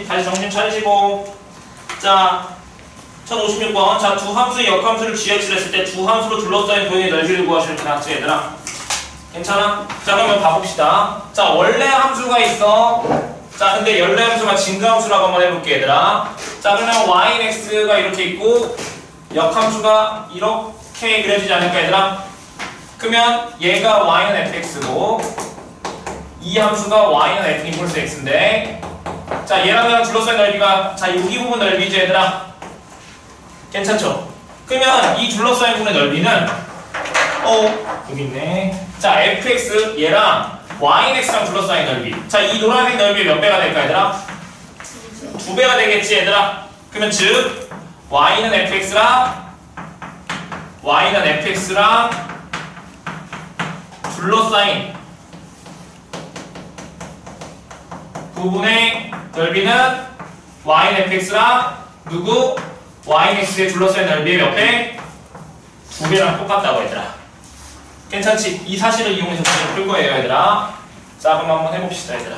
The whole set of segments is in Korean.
다시 정신 차리시고. 자, 1056번. 자, 두 함수의 역함수를 gx를 했을 때 두 함수로 둘러싸인 도형의 넓이를 구하시면 되나지 얘들아? 괜찮아? 자, 그러면 봐봅시다. 자, 원래 함수가 있어. 자, 근데 연례 함수가 증가함수라고 한번 해볼게 얘들아. 자, 그러면 yx가 이렇게 있고 역함수가 이렇게 그려지지 않을까 얘들아? 그러면 얘가 y는 fx고 이 함수가 y는 f 인플러스 x인데, 자, 얘랑 둘러싸인 넓이가, 자, 여기 부분 넓이지 얘들아. 괜찮죠? 그러면 이 둘러싸인 부분의 넓이는 여기 있네. 자, fx 얘랑 yx랑 둘러싸인 넓이. 자, 이 노란색 넓이 몇 배가 될까 얘들아? 2배가 되겠지 얘들아. 그러면 즉 y는 fx랑 둘러싸인 부분의 넓이는 y는 fx랑 누구? y는 x의 둘러싸인 넓이의 몇 배? 2배랑 똑같다고 얘들아. 괜찮지? 이 사실을 이용해서 문제를 풀 거예요 얘들아. 자, 그럼 한번 해봅시다 얘들아.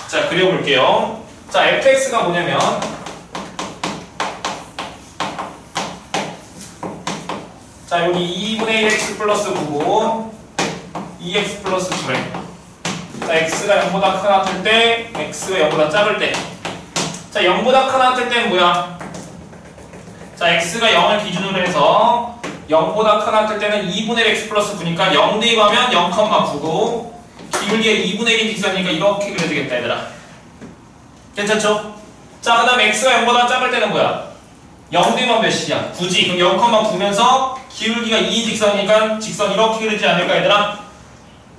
자, 그려볼게요. 자, fx가 뭐냐면 자, 여기 2분의 1x 플러스 9고 2x 플러스 9래. 자, x가 0보다 크나 같을 때, x가 0보다 작을 때. 자, 0보다 크나 같을 때는 뭐야? 자, x가 0을 기준으로 해서 0보다 크나 같을 때는 2분의 1 x 플러스 9니까 0 대입하면 0,9고 기울기에 2분의 1인 직선이니까 이렇게 그려지겠다 얘들아. 괜찮죠? 자, 그 다음에 x가 0보다 작을 때는 뭐야? 0 대입하면 몇이야? 9지. 그럼 0,9면서 기울기가 2인 직선이니까 직선 이렇게 그리지 않을까 얘들아?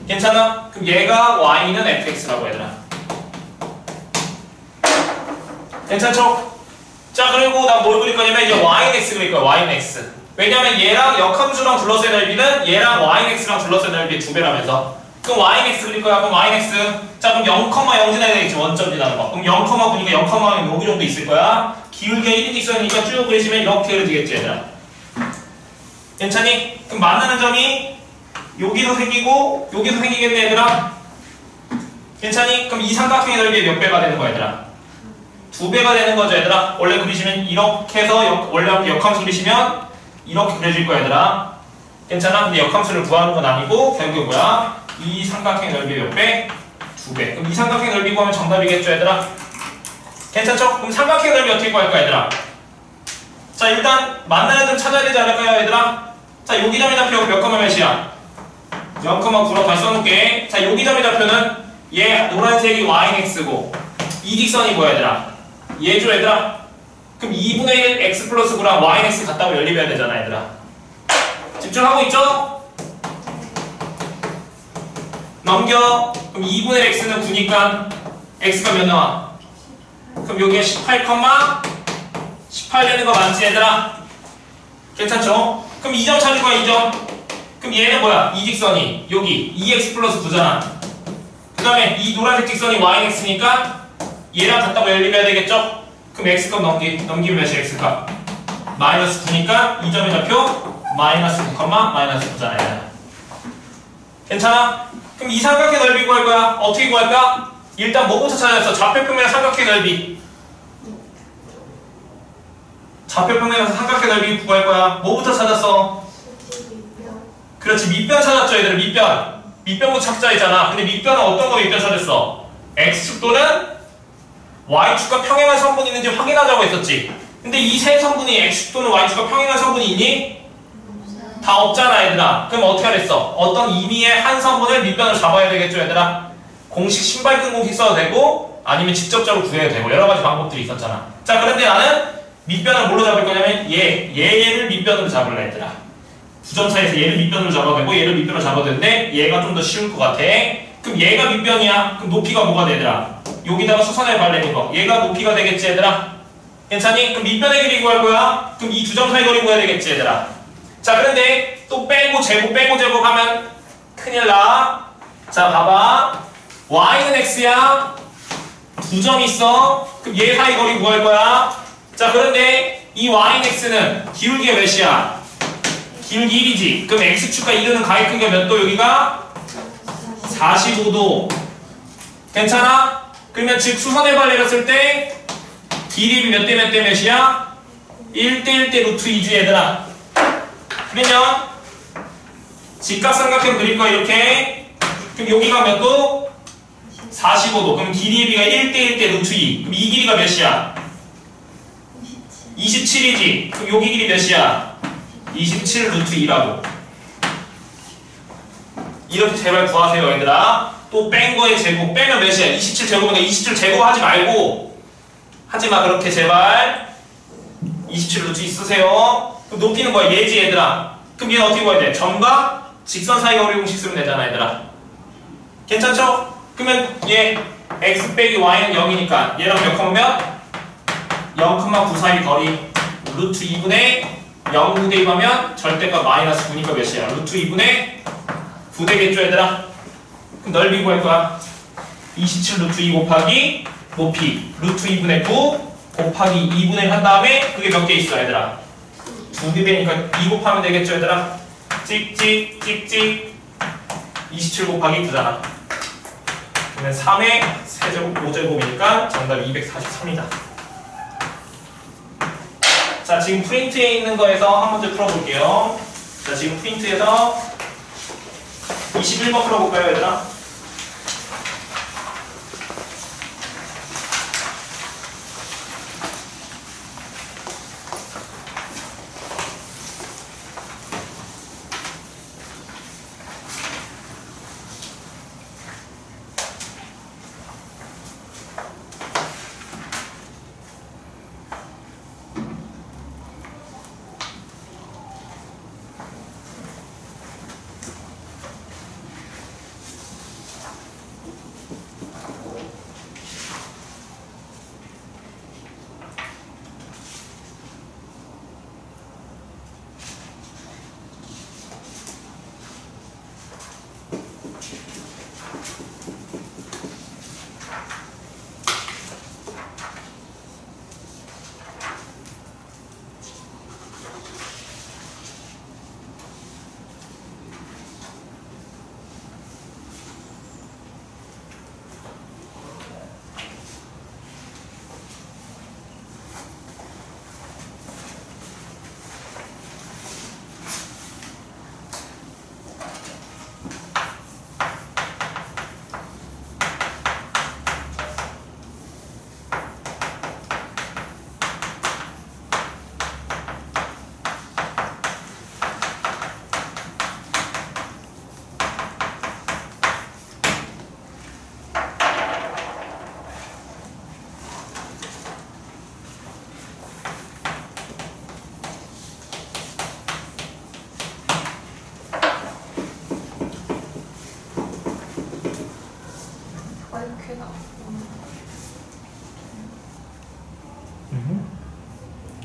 괜찮아? 그럼 얘가 y는 fx라고 얘들아. 괜찮죠? 자, 그리고 나 뭘 그릴 거냐면 이제 y는 x 그릴 거야. y는 x. 왜냐면 얘랑 역함수랑 둘러싸인 넓이는 얘랑 y는 x랑 둘러싸인 넓이의 2배라면서. 그럼 y는 x 그릴 거야. 그럼 y는 x. 자, 그럼 0,0 지나야 되겠지. 원점 지나는 거. 그럼 0,9니까 0,0이 여기 정도 있을 거야. 기울기가 1인 직선이니까 쭉 그리시면 이렇게 그려지겠지 얘들아. 괜찮니? 그럼 만나는 점이 여기서 생기고 여기서 생기겠네 얘들아. 괜찮니? 그럼 이 삼각형의 넓이의 몇 배가 되는 거야 얘들아? 2배가 되는 거죠 얘들아. 원래 그리시면 이렇게 해서 원래 역함수 그리시면 이렇게 그려질 거야 얘들아. 괜찮아? 근데 역함수를 구하는 건 아니고 결국 뭐야? 이 삼각형의 넓이 몇 배? 2배. 그럼 이 삼각형의 넓이 구하면 정답이겠죠 얘들아? 괜찮죠? 그럼 삼각형의 넓이 어떻게 구할까 얘들아? 자, 일단 만나는 점 찾아야 되지 않을까요 얘들아? 자, 여기 점의 좌표 몇 컴마 몇이야? 0,9로 다시 써놓을게. 자, 여기 점의 좌표는 얘 노란색이 y는 x고 이 직선이 뭐야 얘들아? 얘죠 얘들아? 그럼 2분의 1 x 플러스 9랑 y는 x 같다고 연립해야 되잖아 얘들아. 집중하고 있죠? 넘겨. 그럼 2분의 1 x는 9니까 x가 몇 나와? 그럼 여기에 18, 18 되는 거 맞지 얘들아? 괜찮죠? 그럼 2점 찾을 거야 2점. 그럼 얘는 뭐야? 이 직선이 여기 2x 플러스 9잖아. 그 다음에 이 노란색 직선이 y는 x니까 얘랑 같다고 연립해야 되겠죠? 그럼 x값 넘기면 몇이 x값? 마이너스 9니까 이 점의 좌표 마이너스 9, 마이너스 9잖아 얘들아. 괜찮아? 그럼 이 삼각형 넓이 구할 거야. 어떻게 구할까? 일단 뭐부터 찾았어? 좌표평면 삼각형 넓이. 좌표평면에서 삼각형 넓이 구할 거야. 뭐부터 찾았어? 그렇지, 밑변 찾았죠 얘들아. 밑변부터 찾자 했잖아. 근데 밑변은 어떤 거 밑변 찾았어? x축도는 y축과 평행한 성분이 있는지 확인하자고 했었지. 근데 이 세 성분이 x축도는 y축과 평행한 성분이 있니? 다 없잖아 얘들아. 그럼 어떻게 하랬어? 어떤 임의의 한 성분을 밑변을 잡아야 되겠죠 얘들아. 공식 신발끈 공식 써도 되고 아니면 직접적으로 구해도 되고 여러 가지 방법들이 있었잖아. 자, 그런데 나는 밑변을 뭘로 잡을 거냐면 얘를 밑변으로 잡을래 얘들아. 9점 차이에서 얘를 밑변으로 잡아도 되고 얘를 밑변으로 잡아도 되는데 얘가 좀 더 쉬울 것 같아. 그럼 얘가 밑변이야. 그럼 높이가 뭐가 돼 얘들아? 여기다가 수선을 발라낸 거. 얘가 높이가 되겠지 얘들아. 괜찮니? 그럼 밑변의 길이 구할 거야. 그럼 이 2점 사이 거리 구해야 되겠지 얘들아. 자, 그런데 또 빼고 제곱 하면 큰일 나. 자, 봐봐. y는 x야. 2점 있어. 그럼 얘 사이 거리 구할 거야. 자, 그런데 이 y는 x는 기울기가 몇이야? 기울기 1이지. 그럼 x축과 이루는 가위 큰 게 몇 도? 여기가 45도. 괜찮아? 그러면 즉 수선의 발 내렸을 때 길이 몇 대 몇 대 몇이야? 1대 1대 루트 2주 얘들아. 그러면 직각삼각형 그릴 거야 이렇게. 그럼 여기가 몇 도? 45도. 그럼 길이의 비가 1대 1대 루트 2. 그럼 이 길이가 몇이야? 27이지. 그럼 여기 길이 몇이야? 27 루트 2라고. 이렇게 제발 구하세요 얘들아. 또 뺀 거의 제곱 빼면 몇이야? 27 제곱이니까 27 제곱하지 말고 하지마 그렇게 제발. 27 루트 있으세요. 그럼 높이는 뭐야? 얘지 얘들아. 그럼 얘는 어떻게 구해야 돼? 점과 직선 사이 거리 공식 쓰면 되잖아 얘들아. 괜찮죠? 그러면 얘 x 빼기 y는 0이니까 얘랑 몇 컴면 0,9 사이 거리 루트 2분의 0 대입하면 절대값 마이너스 9니까 몇이야? 루트 2분의 9 되겠죠 얘들아? 그럼 넓이 구할 거야. 27 루트 2 곱하기 높이 루트 2분의 9 곱하기 2분의 1 한 다음에 그게 몇 개 있어 얘들아? 2개 되니까 2 곱하면 되겠죠 얘들아? 찍찍 찍찍 27 곱하기 9잖아. 그러면 3의 세제곱 5제곱이니까 정답이 243이다. 자 지금 프린트에 있는 거에서 한 문제 풀어볼게요. 자 지금 프린트에서 21번 풀어볼까요 얘들아?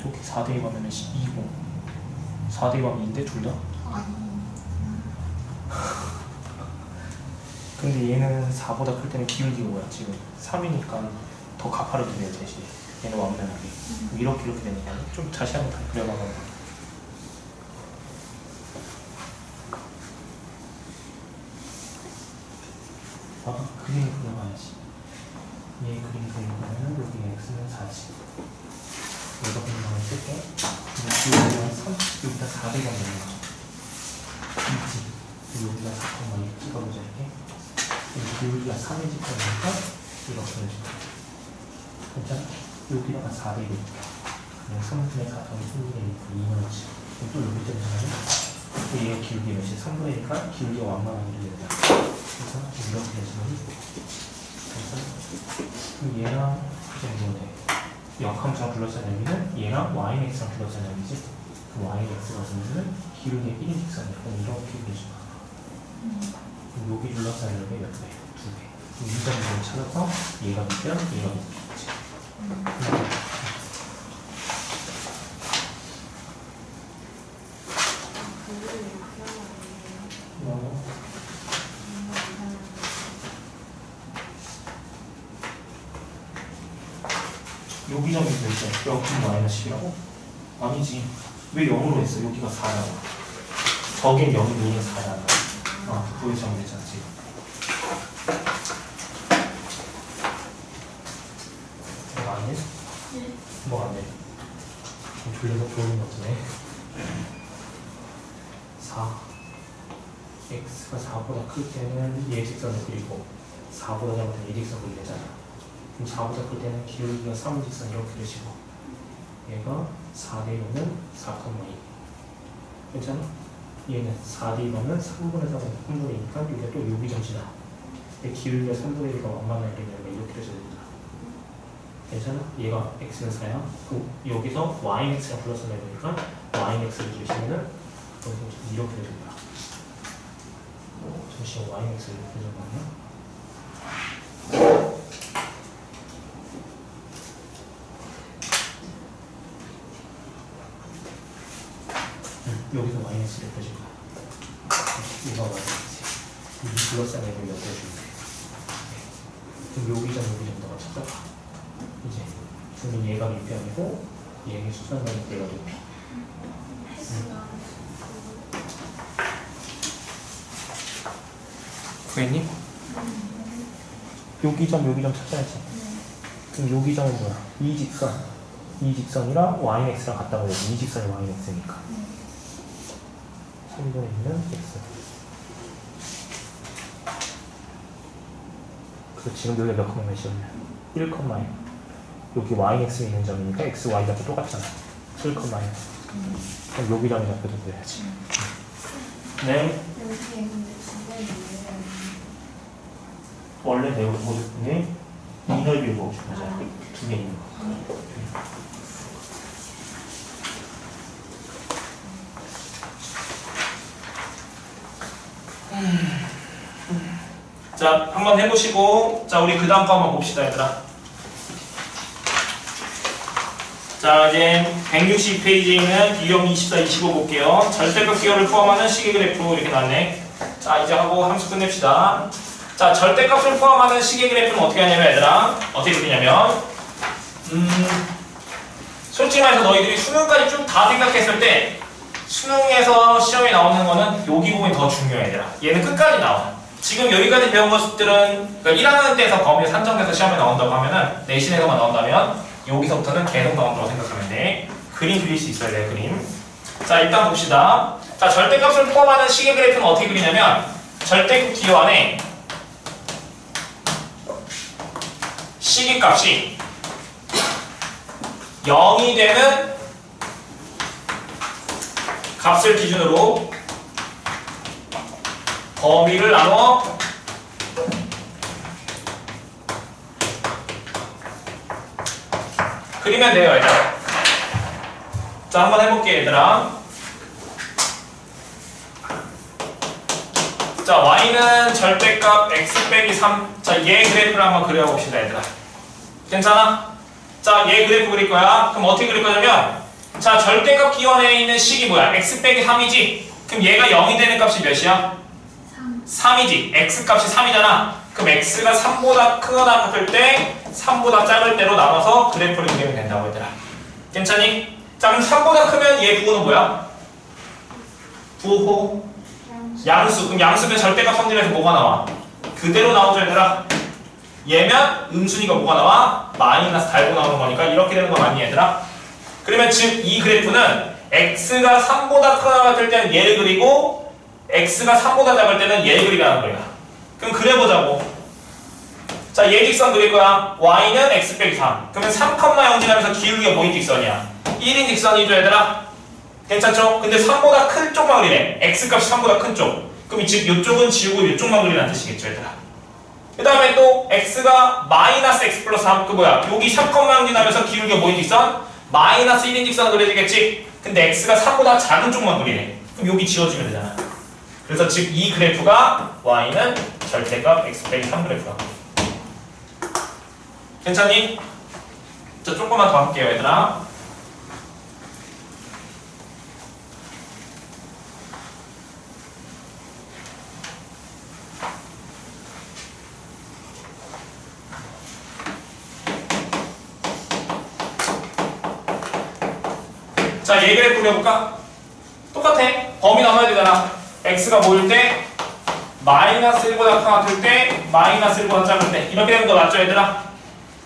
여기 4 대입하면 2고 4 대입하면 2인데 둘 다? 근데 얘는 4보다 클 때는 기울기가 뭐야 지금 3이니까 더 가파르게 돼야 대신 얘는 완면하게 이렇게 되는 거 아니야? 좀 다시 한번 다 그려봐봐. 봐봐 그림을 그려봐야지. 얘 그림 그리면 여기 x는 4지 여기다 분명히 쓸게. 기울기가 3 여기다 4대가 되는 거죠. 2지 여기다 4,2 찍어보자 이렇게. 기울기가 3의 집합이니까 이렇게 해줄게. 괜찮아? 여기다가 4대 이렇게. 그냥 3분의 4 더하기 3분의 1 2만원치. 또 여기 때문에 얘 기울기 몇이 3분의 1이니까 기울기가 완만하게 되잖아. 그래서 이렇게 해주면 그럼 얘랑 그 정도 돼. 역함수랑 둘러싼 여기는 얘랑 yx랑 둘러싼 여기지. 그럼 yx가 쓰면은 기울기의 1인 직선이야. 그럼 이렇게 기울여주마. 그럼 여기 둘러싼 여기 몇 배? 2배. 그럼 이 점을 찾아서 얘가 밑변, 얘가 밑변이지. 여기 점이 되죠. 0,-10이라고? 아니지. 왜 0으로 했어? 여기가 4라고. 저게 0이 4잖아. 아, 그게 점이 되잖아, 지금. 뭐 안 돼. 좀 졸려서 졸린 것 같네. 4. x가 4보다 클 때는 예직선을 그리고 4보다 작을 때는 예직선 그리잖아. 그럼 4보다 클 때는 기울기가 3직선 이렇게 그리시고 얘가 4대이면 4,2. 괜찮아? 얘는 4대이면 3분의 3분이니까 이게 또 여기 점수다. 기울기가 3분의 1가 얼마나 되냐면 이렇게 그려줘야 된다. 괜찮아? 얘가 x는 4야. 여기서 yx가 플러스 내보니까 yx를 주시면은 이렇게 그려준다. 잠시만 yx를 그려줬거든요. 여기서 yx를 그려줄 거야. 이거 yx. 이 플러스 내고 옆에 주면 그럼 여기점 너가 찾아봐. 이제 그러면 얘가 밑변이고 얘의 수선관이 얘가 높이. 구했니? 여기점 찾아야지. 그럼 여기점은 뭐야? 이 직선이랑 yx랑 같다고 해야지. 이 직선이 yx니까 3분의 2는 x. 그래서 지금 여기가 몇 컴마 몇이었냐? 1컴마에 여기 yx 있는 점이니까 x, y 잡고 똑같잖아. 1컴마에 그럼 여기 점이 잡혀도 돼야지. 네. 원래 내용 모습인데 이널 비고 맞아. 두 개 있는 거. 자, 한번 해보시고, 자, 우리 그 다음 거 한번 봅시다, 얘들아. 자, 이제 160페이지에 있는 유형 24, 25 볼게요. 절대값 기호를 포함하는 시계 그래프 이렇게 나왔네. 자, 이제 하고 함수 끝냅시다. 자, 절대값을 포함하는 시계 그래프는 어떻게 하냐면, 얘들아, 어떻게 그리냐면, 솔직히 말해서 너희들이 수능까지 쭉 다 생각했을 때, 수능에서 시험에 나오는 거는 여기 부분이 더 중요해, 얘들아. 얘는 끝까지 나와. 지금 여기까지 배운 것들은 그러니까 1학년 때에서 범위 산정돼서 시험에 나온다고 하면은 내신에서만 나온다면 여기서부터는 계속 나온다고 생각하면 돼. 그림 그릴 수 있어야 돼, 그림. 자, 일단 봅시다. 자, 절대값을 포함하는 시계 그래프는 어떻게 그리냐면 절대값 기호 안에 시계값이 0이 되는 값을 기준으로 범위를 나눠 그리면 돼요, 얘들아. 자, 한번 해볼게, 얘들아. 자, y는 절대값 x 빼기 3. 자, 얘 그래프를 한번 그려봅시다, 얘들아. 괜찮아? 자, 얘 그래프 그릴 거야. 그럼 어떻게 그릴 거냐면, 자, 절대값 기원에 있는 식이 뭐야? x 빼기 3이지? 그럼 얘가 0이 되는 값이 몇이야? 3이지. x값이 3이잖아. 그럼 x가 3보다 크거나 같을 때 3보다 작을 때로 나눠서 그래프를 그리면 된다고 얘들아. 괜찮니? 자, 그럼 3보다 크면 얘 부호는 뭐야? 부호 양수. 그럼 양수면 절대값 성질에서 뭐가 나와? 그대로 나오죠, 얘들아. 얘면 음수니까 뭐가 나와? 마이너스 달고 나오는 거니까 이렇게 되는 거 맞니, 얘들아? 그러면 즉 이 그래프는 x가 3보다 크거나 같을 때는 얘를 그리고 x가 3보다 작을 때는 얘를 그리라는 거야. 그럼 그려보자고. 자, 얘 직선 그릴 거야. y는 x 빼기 3. 그러면 3,0 지나면서 기울기가 뭐인 직선이야? 1인 직선이죠, 얘들아? 괜찮죠? 근데 3보다 큰 쪽만 그리래. x값이 3보다 큰 쪽. 그럼 즉 이쪽은 지우고 이쪽만 그리라는 뜻이겠죠, 얘들아? 그 다음에 또 x가 마이너스 x 플러스 3. 그 뭐야? 여기 3,0 지나면서 기울기가 뭐인 직선? 마이너스 1인 직선을 그려지겠지? 근데 x가 3보다 작은 쪽만 그리래. 그럼 여기 지워주면 되잖아. 그래서 즉 이 그래프가 y는 절대값 x 빼기 3 그래프가. 괜찮니? 자, 조금만 더 할게요, 얘들아. 자, 얘 그래프 그려볼까? 똑같아. 범위 나눠야 되잖아. x가 뭐일 때? 마이너스 1보다 같을 때, 마이너스 1보다 작을 때. 이렇게 되는 거 맞죠, 얘들아?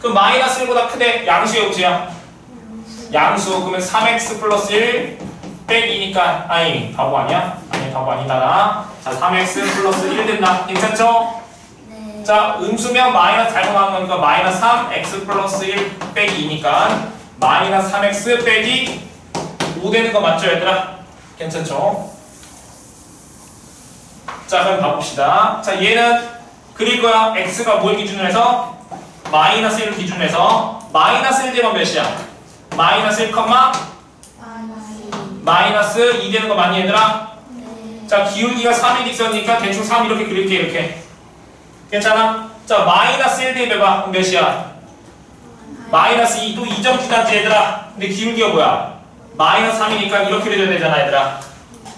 그럼 마이너스 1보다 크대. 양수의 음수야. 양수 그러면 3x 플러스 1 빼기 2니까 아니 바보 아니야? 아니 바보 아니다 나. 자 3x 플러스 1 된다. 괜찮죠? 네. 자 음수면 마이너스 잘못 나온 거니까 마이너스 3x 플러스 1 빼기 2니까 마이너스 3x 빼기 5 되는 거 맞죠 얘들아? 괜찮죠? 자 그럼 봐봅시다. 자 얘는 그릴 거야. x가 뭘 기준으로 해서? 마이너스 1을 기준으로 해서 마이너스 1 되면 몇이야? 마이너스 1, 마이너스 2 되는 거 맞니 얘들아? 네. 자 기울기가 3이 직선이니까 대충 3 이렇게 그릴게 이렇게. 괜찮아? 자 마이너스 1 대입해봐. 그럼 몇이야? 마이너스 2. 또 2점 지났지 얘들아? 근데 기울기가 뭐야? 마이너스 3이니까 이렇게 그려야 되잖아 얘들아.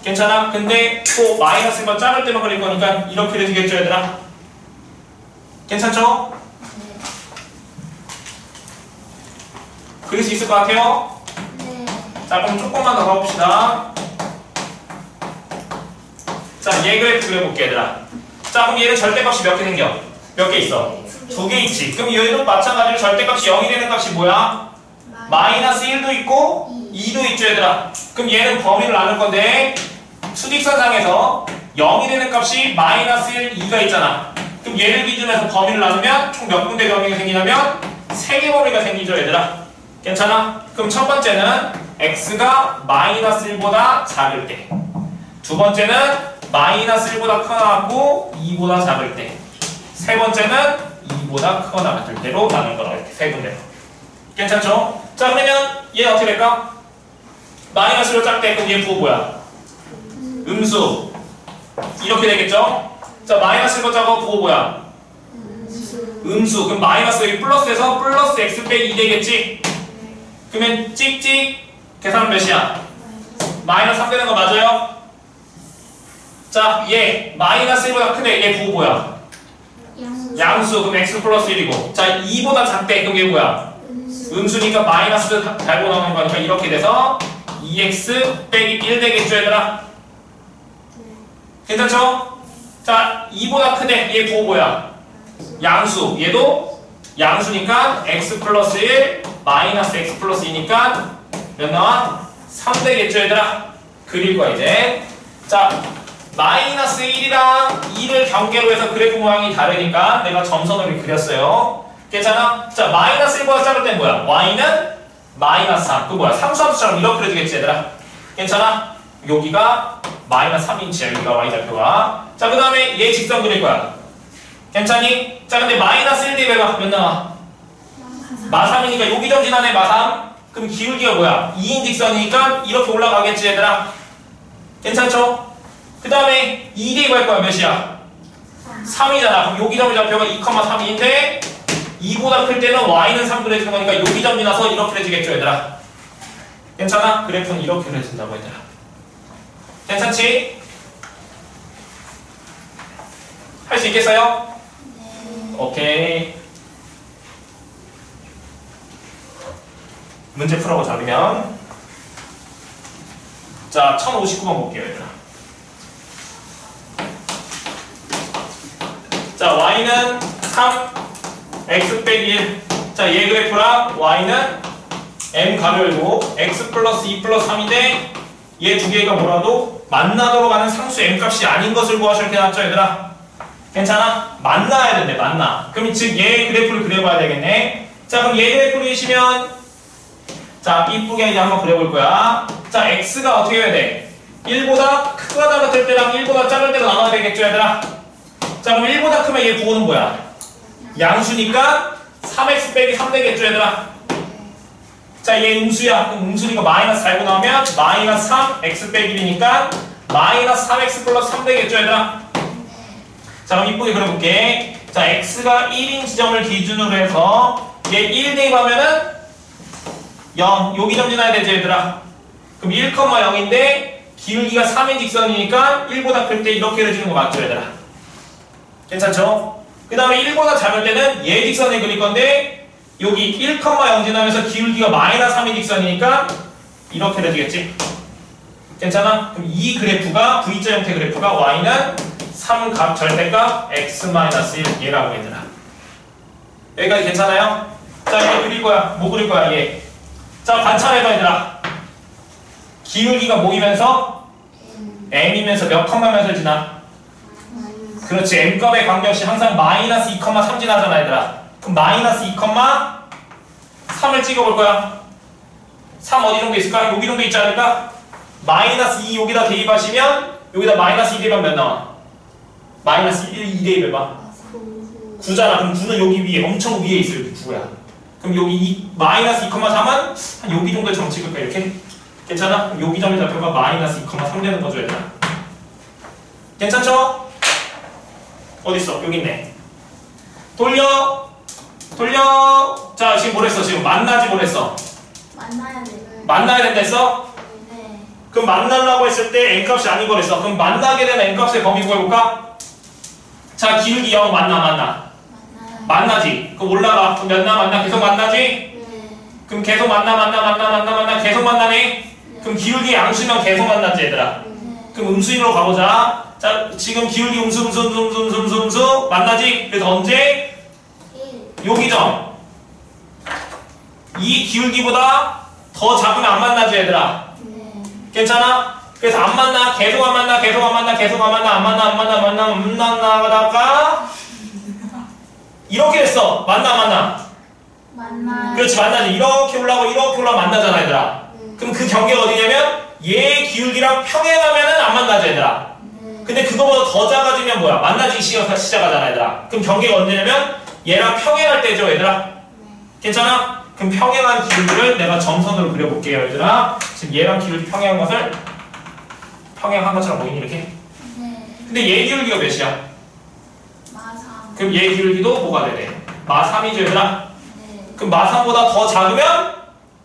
괜찮아? 근데 또 마이너스 1번 작을 때만 그릴 거니까 이렇게 그려지겠죠 얘들아? 괜찮죠? 네. 그릴 수 있을 것 같아요? 네. 자 그럼 조금만 더 가봅시다. 자 얘 그래프 그려볼게 얘들아. 자 그럼 얘는 절대값이 몇 개 생겨? 몇 개 있어? 2개 있지. 그럼 얘도 마찬가지로 절대값이 0이 되는 값이 뭐야? 마이너스 1도 있고 2도 있죠 얘들아. 그럼 얘는 범위를 나눌 건데 수직선상에서 0이 되는 값이 마이너스 1, 2가 있잖아. 그럼 얘를 기준으로 해서 범위를 나누면 총 몇 군데 범위가 생기냐면 3개 범위가 생기죠 얘들아. 괜찮아? 그럼 첫 번째는 x가 마이너스 1보다 작을 때, 두 번째는 마이너스 1보다 크고 2보다 작을 때, 세 번째는 2보다 크거나 같을 때로 나눈 거라고 이렇게 세 군데로. 괜찮죠? 자 그러면 얘 어떻게 될까? 마이너스 1로 작을 때 그럼 얘 부호 뭐야? 음수. 이렇게 되겠죠? 자 마이너스 1로 작고 부호 뭐야? 음수. 그럼 마이너스 여기 플러스에서 플러스 x 빼기 2 되겠지? 그러면 찍찍 계산은 몇이야? 마이너스 3 되는 거 맞아요? 자, 얘 마이너스 1보다 큰데 얘 부호 뭐야? 양수. 그럼 x 플러스 1이고 자 2보다 작대. 그럼 얘 뭐야? 음수니까 마이너스 달고 나오는 거니까 이렇게 돼서 2x 빼기 1 되겠죠 얘들아? 괜찮죠? 자 2보다 크대. 얘 부호 뭐야? 양수. 얘도 양수니까 x 플러스 1 마이너스 x 플러스 2니까 몇 나와? 3 되겠죠 얘들아? 그릴 거야 이제. 자 마이너스 1이랑 2를 경계로 해서 그래프 모양이 다르니까 내가 점선으로 그렸어요. 괜찮아? 자 마이너스 1보다 작을 땐 뭐야? y는 마이너스 3. 그 뭐야? 상수함수처럼 이렇게 그려지겠지 얘들아? 괜찮아? 여기가 마이너스 3인치야 여기가 y좌표가. 자 그 다음에 얘 직선 그릴 거야. 괜찮니? 자 근데 마이너스 1 대입해봐. 몇 나와? 마3이니까 여기 점 지나네 마3. 그럼 기울기가 뭐야? 2인 직선이니까 이렇게 올라가겠지 얘들아? 괜찮죠? 그 다음에 2 대입할 거야. 몇이야? 3이잖아. 그럼 여기 점의 좌표가 2,3인데 2보다 클 때는 y는 3 그려지는 거니까 여기 점 지나서 이렇게 그려지겠죠 얘들아? 괜찮아? 그래프는 이렇게 그려진다고 얘들아. 괜찮지? 할 수 있겠어요? 오케이. 문제 풀어보자 그러면. 자 1059번 볼게요 얘들아. 자 y는 3 x 빼기 1. 자 얘 그래프랑 y는 m 가로 열고 x 플러스 2 플러스 3인데 얘 두 개가 뭐라도 만나도록 하는 상수 m 값이 아닌 것을 구하셔 이렇게 나왔죠 얘들아? 괜찮아? 만나야 된대 만나. 그럼 즉 얘 그래프를 그려봐야 되겠네. 자 그럼 얘 그래프 그리시면 자 이쁘게 이제 한번 그려볼 거야. 자 x가 어떻게 해야 돼? 1보다 크거나 같을 때랑 1보다 작을 때로 나눠야 되겠죠 얘들아? 자 그럼 1보다 크면 얘 부호는 뭐야? 양수니까 3x 빼기 3 되겠죠 얘들아? 자 얘 음수야. 그럼 음수니까 마이너스 달고 나오면 마이너스 3 x 빼기 1이니까 마이너스 3x 플러스 3 되겠죠 얘들아? 자 그럼 이쁘게 그려볼게. 자 x가 1인 지점을 기준으로 해서 얘 1 대입하면은 0 여기 점 지나야 되지 얘들아? 그럼 1,0인데 기울기가 3인 직선이니까 1보다 클 때 이렇게 그려지는 거 맞죠 얘들아? 괜찮죠? 그 다음에 1보다 작을 때는 얘 직선을 그릴 건데 여기 1,0 지나면서 기울기가 마이너스 3인 직선이니까 이렇게 그려지겠지? 괜찮아? 그럼 이 그래프가 V자 형태 그래프가 y는 3값 절대값 x-1 얘라고 얘들아. 여기까지 괜찮아요? 자 얘 그릴 거야. 뭐 그릴 거야 얘? 자, 관찰해봐 얘들아. 기울기가 모이면서 m이면서 몇 컴마면서 지나? 그렇지. m값에 관계없이 항상 마이너스 2,3 지나잖아 얘들아. 그럼 마이너스 2,3을 찍어볼 거야. 3 어디 정도 있을까? 여기 정도 있지 않을까? 마이너스 2 여기다 대입하시면 여기다 마이너스 2 대입하면 몇 나와? 마이너스 2 대입해봐. 9잖아. 그럼 9는 여기 위에 엄청 위에 있어요. 9야. 그럼 여기 마이너스 2,3은 한 여기 정도에 점 찍을까 이렇게? 괜찮아? 그럼 여기 점의 좌표가 마이너스 2,3 되는 거죠 얘들아. 괜찮죠? 어딨어? 여기 있네. 돌려. 자, 지금 뭐랬어? 지금 만나지 뭐랬어? 만나야 돼. 만나야 된다 했어? 네. 그럼 만나려고 했을 때 n값이 아닌 거랬어. 그럼 만나게 되는 n값의 범위 구해볼까? 자, 기울기 0 만나지. 그럼 올라가. 그럼 몇 나 만나? 계속 만나지? 네. 그럼 계속 만나 계속 만나네? 그럼 기울기 양수면 계속 만나지 얘들아. 네. 그럼 음수인으로 가보자. 자, 지금 기울기 음수 만나지? 그래서 언제? 1. 여기죠. 이 기울기보다 더 작으면 안 만나지 얘들아. 네. 괜찮아? 그래서 안 만나, 계속 안 만나 하다가 이렇게 됐어. 만나. 만나. 그렇지, 만나지. 이렇게 올라가고 만나잖아 얘들아. 그럼 그 경계가 어디냐면 얘 기울기랑 평행하면은 안 만나지 얘들아. 네. 근데 그거보다 더 작아지면 뭐야? 만나지 시작하잖아 얘들아. 그럼 경계가 언제냐면 얘랑 평행할 때죠 얘들아. 괜찮아? 그럼 평행한 기울기를 내가 점선으로 그려볼게요 얘들아. 지금 얘랑 기울기 평행한 것처럼 보이니 이렇게? 네. 근데 얘 기울기가 몇이야? 마3. 그럼 얘 기울기도 뭐가 되네? 마3이죠 얘들아. 네. 그럼 마3보다 더 작으면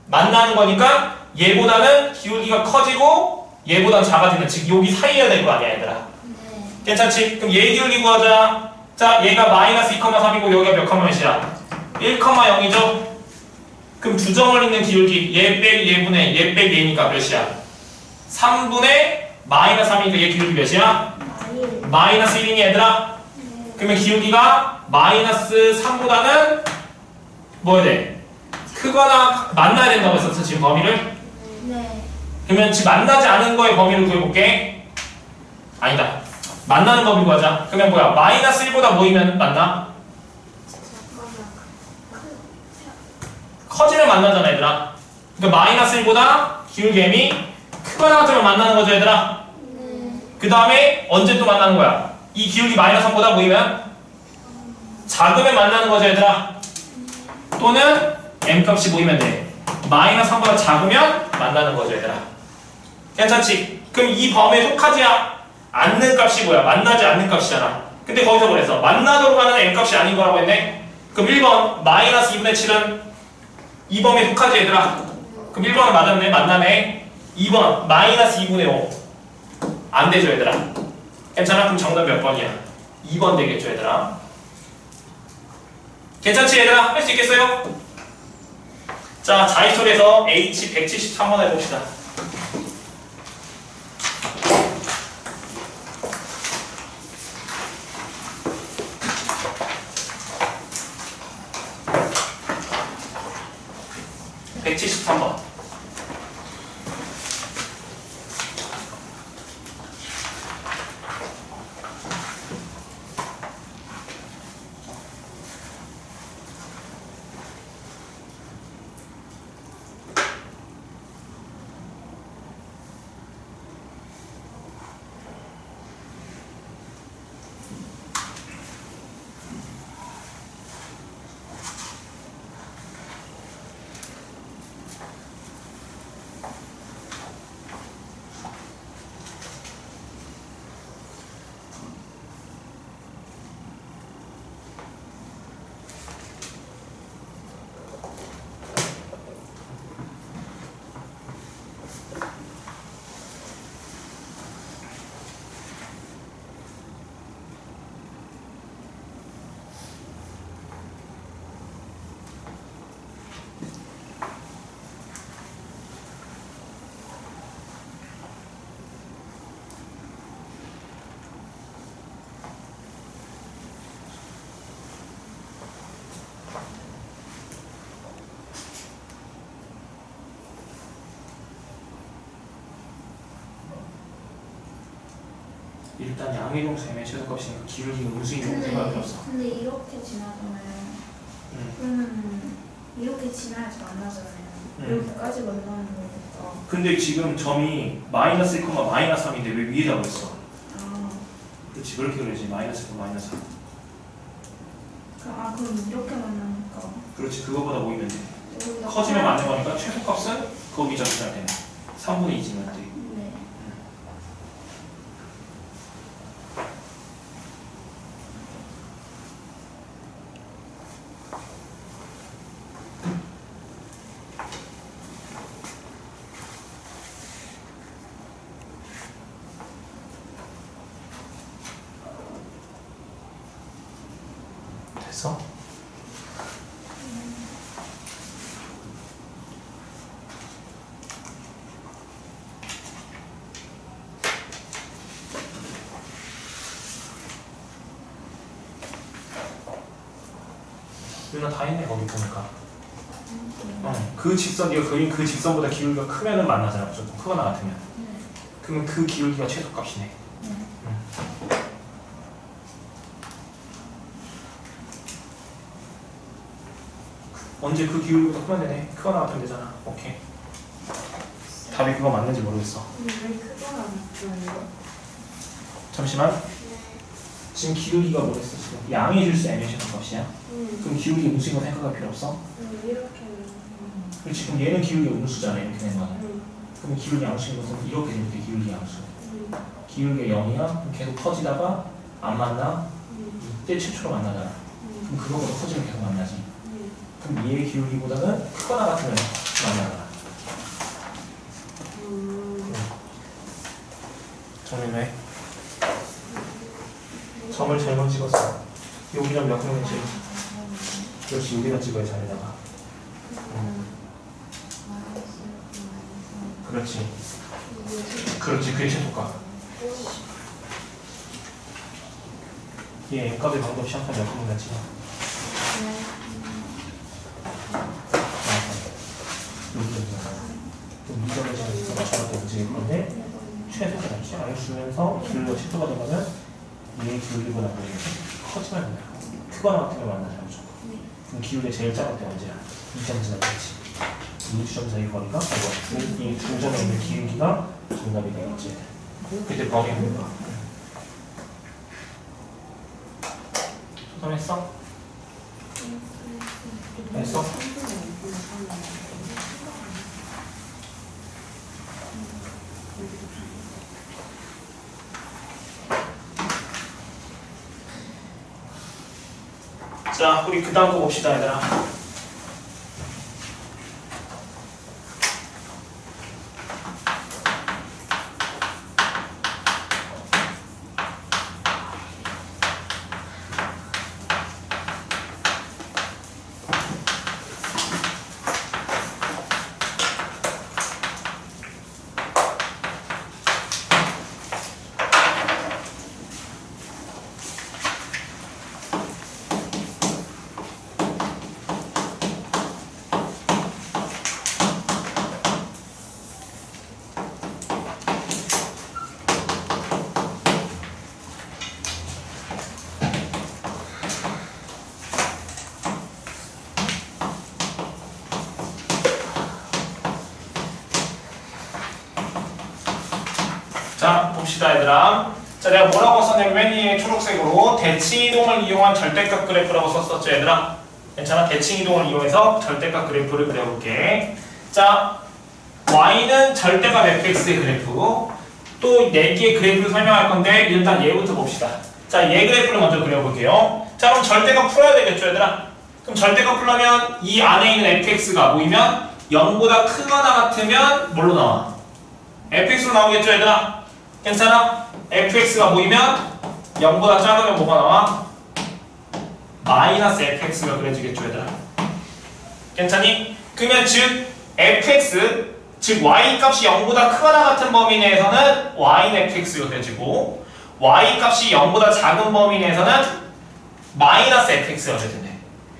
만나는 거니까 얘보다는 기울기가 커지고 얘보다는 작아지는, 즉 여기 사이여야 될 거 아니야 얘들아. 네. 괜찮지? 그럼 얘 기울기 구하자. 자, 얘가 마이너스 2,3이고 여기가 몇 컴마 몇이야? 1,0이죠? 그럼 두 점을 있는 기울기 얘 빼기 얘분의 얘 빼기 얘니까 몇이야? 3분의 마이너스 3이니까 얘 기울기 몇이야? 마1. 마이너스 1이니 얘들아? 네. 그러면 기울기가 마이너스 3보다는 뭐야 돼? 크거나 만나야 된다고 했었어 지금 범위를? 네. 그러면 지금 만나지 않은 거의 범위를 구해볼게. 아니다. 만나는 범위 구하자. 그러면 뭐야? 마이너스 1보다 모이면 만나? 커지면 만나잖아 얘들아. 그러니까 마이너스 1보다 기울기 m이 크거나 같으면 만나는 거죠 얘들아. 네. 그 다음에 언제 또 만나는 거야? 이 기울기 마이너스 3보다 모이면 작으면 만나는 거죠 얘들아. 또는 m값이 모이면 돼. 마이너스 3보다 작으면 만나는 거죠 얘들아. 괜찮지? 그럼 이 범위에 속하지 않는 값이 뭐야? 만나지 않는 값이잖아. 근데 거기서 뭐랬어? 만나도록 하는 m값이 아닌 거라고 했네. 그럼 1번 마이너스 2분의 7은 이 범위에 속하지 얘들아. 그럼 1번은 맞았네. 만나네. 2번 마이너스 2분의 5 안 되죠 얘들아. 괜찮아? 그럼 정답 몇 번이야? 2번 되겠죠 얘들아. 괜찮지 얘들아? 할 수 있겠어요? 자, 자이솔에서 H 173번 해봅시다. (173번) 일단 양의 동수의 최소값이니까 기울기 음수인 거 생각할 필요 없어. 근데 이렇게 지나잖아요. 그러면 이렇게 지나야지 만나잖아요. 이렇게까지 만나는 거니까. 근데 지금 점이 마이너스 1, 마이너스 3인데 왜 위에다 그랬어? 그렇지, 그렇게 그려야지. 마이너스 1, 마이너스 3. 그럼 이렇게 만나니까. 그렇지, 그거보다 모이면 돼. 여기다 커지면 맞는 거니까 최소값은 거기 적셔야 되네. 3분의 2지면 돼. 네. 됐어? 누나 다 했네 거기 보니까. 그 직선, 네가 그린 그 직선보다 기울기가 크면은 만나잖아. 무조건 크거나 같으면. 그러면 그 기울기가 최소값이네. 언제 그 기울기보다 크면 되네. 크거나 같으면 되잖아. 오케이. 답이 그거 맞는지 모르겠어. 근데 왜 크거나 같아요? 잠시만. 지금 기울기가 뭐랬어 지금? 양의 질수 m의 최소값이야. 그럼 기울기 음수인 거 생각할 필요 없어? 이렇게. 그렇지. 그럼 얘는 기울기 음수잖아. 이렇게 된 거는. 그럼 기울기 양수인 것은 이렇게 되면 돼. 기울기 양수. 기울기가 0이야. 그럼 계속 터지다가 안 만나. 이때 최초로 만나잖아. 그럼 그거보다 커지면 계속 만나지. 그럼 얘의 기울기보다는 크거나 같으면 만나잖아. 정리해. 점을 잘못 찍었어. 여기랑 몇 명인지. 그렇지, 여기다 찍어야 자리다가. 그렇지. 그렇지, 그게 최소값. 얘 M값의 방법 시작한 몇 명이나 찍어. 미적을 지금 맞춰갖고 움직일 건데 최소값이 안에 주면서 기울기가 최소가 되면 얘의 기울기보다 커지면 된다. 크거나 같으면 만나자 무조건. 그럼 기울기 제일 작을 때 언제야? 2점 지나겠지. 이 주점 사이 거리가 이 두 점에 있는 기울기가 정답이 되겠지. 그때 범위는 거야. 소담했어? 했어? 자, 우리 그 다음 거 봅시다, 얘들아. 자, 봅시다, 얘들아. 자, 내가 뭐라고 썼냐면 맨 위에 초록색으로 대칭이동을 이용한 절대값 그래프라고 썼었죠, 얘들아. 괜찮아? 대칭이동을 이용해서 절대값 그래프를 그려볼게. 자, y는 절대값 fx의 그래프. 또 4개의 그래프를 설명할 건데 일단 얘부터 봅시다. 자, 얘 그래프를 먼저 그려볼게요. 자, 그럼 절대값 풀어야 되겠죠, 얘들아? 그럼 절대값 풀려면 이 안에 있는 fx가 보이면 0보다 크거나 같으면 뭘로 나와? fx로 나오겠죠, 얘들아? 괜찮아? fx가 보이면 0보다 작으면 뭐가 나와? 마이너스 fx가 그려지겠죠, 얘들아? 괜찮니? 그러면 즉 fx, 즉 y 값이 0보다 크거나 같은 범위 내에서는 y는 fx가 그려지고 y 값이 0보다 작은 범위 내에서는 마이너스 fx가 그려진대.